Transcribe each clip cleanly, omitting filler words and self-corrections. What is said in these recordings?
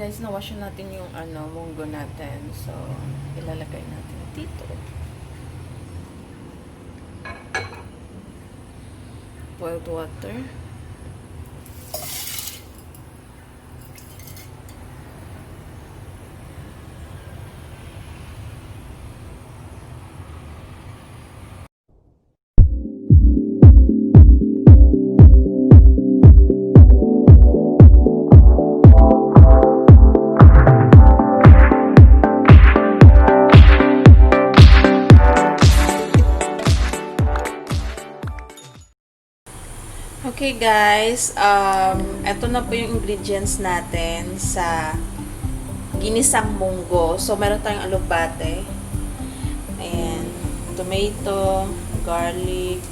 Guys, nawash natin yung monggo natin. So, ilalagay natin dito. Boiled water. Okay guys, eto na po yung ingredients natin sa ginisang monggo. So, meron tayong alubate. Ayan, tomato, garlic,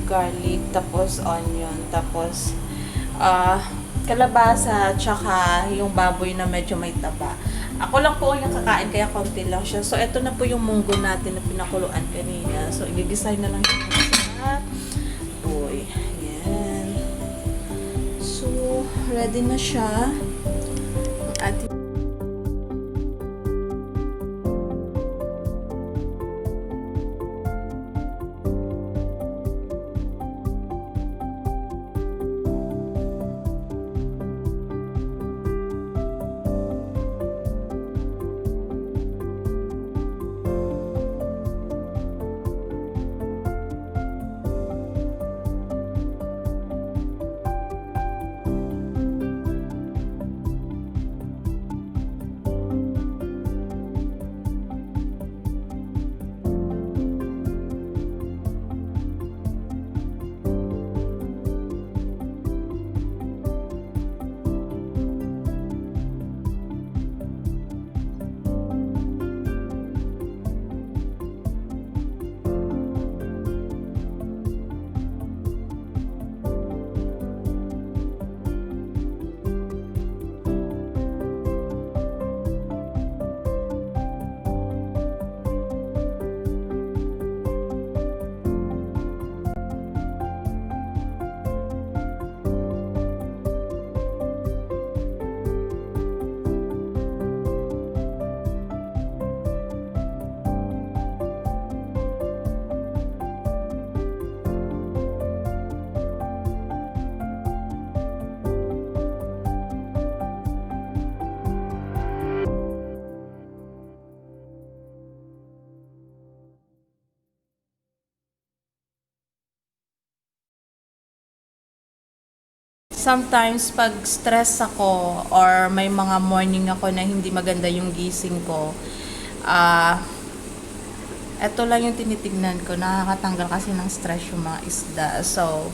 garlic, tapos onion, tapos kalabasa, tsaka yung baboy na medyo may taba. Ako lang po yung kakain, kaya konti lang siya. So, ito na po yung monggo natin na pinakuluan kanina. So, igigisay na lang siya sa boy. Ayan. So, ready na siya. Ang ating sometimes pag stress ako or may mga morning ako na hindi maganda yung gising ko, eto lang yung tinitignan ko. Nakakatanggal kasi ng stress yung mga isda. So,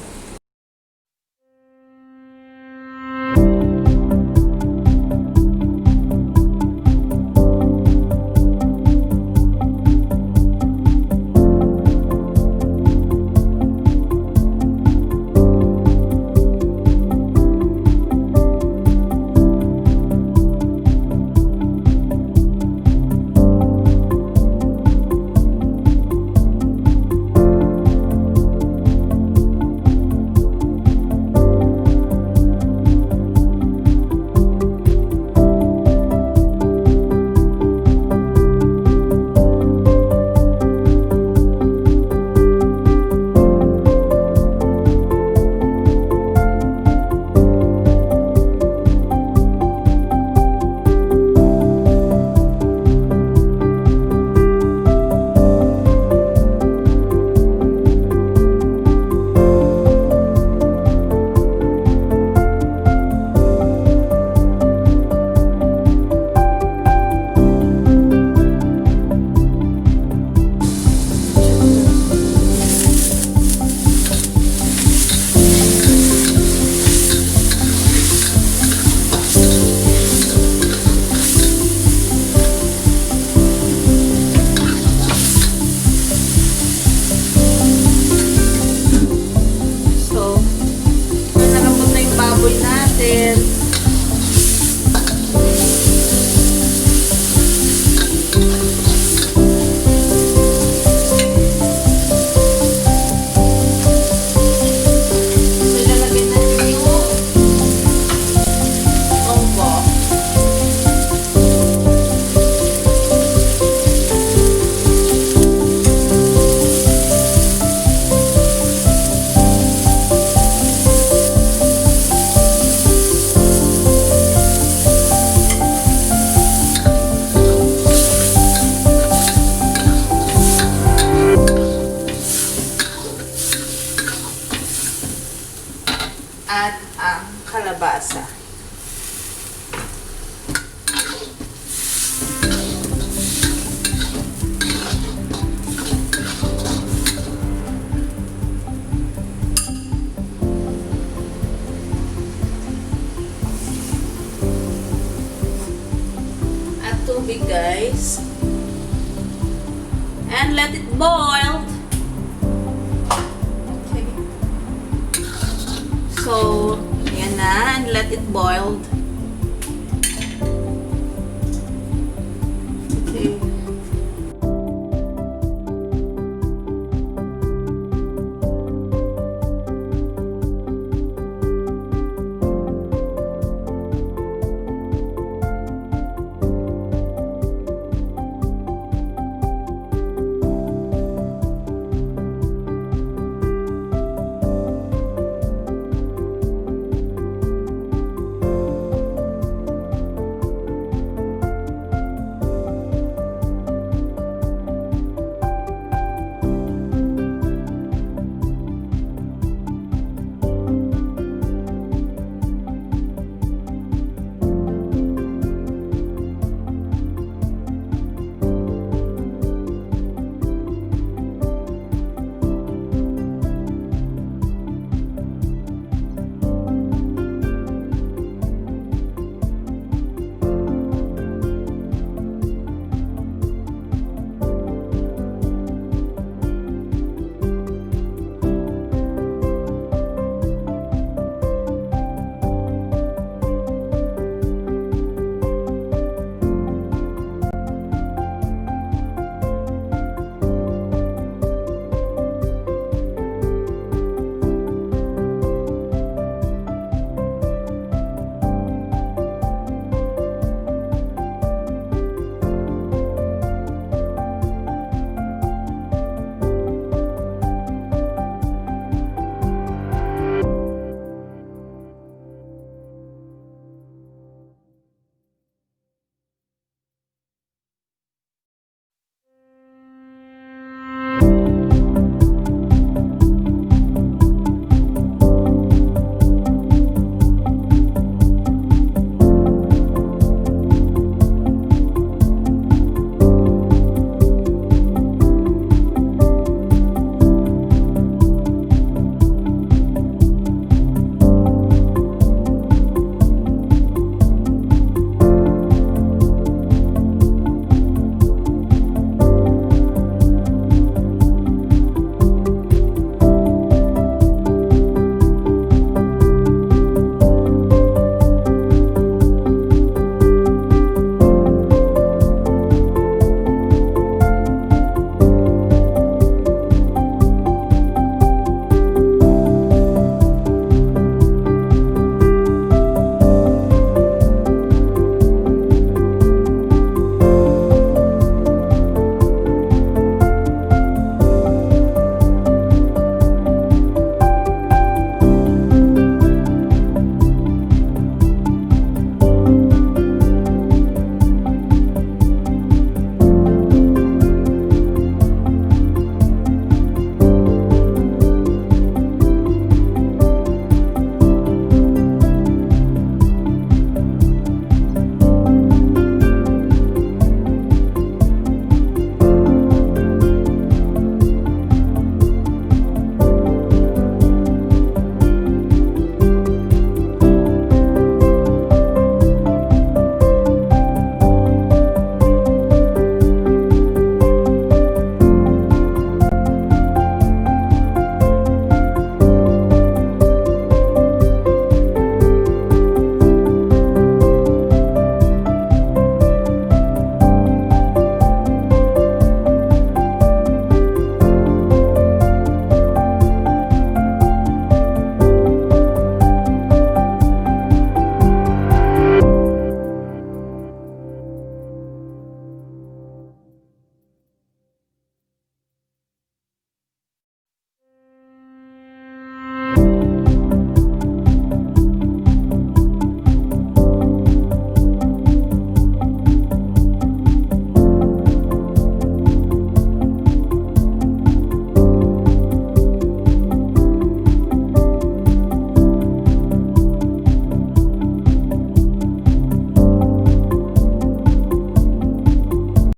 at ang kalabasa. At tubig, guys. And let it boil. Okay. So, yan na. And let it boil.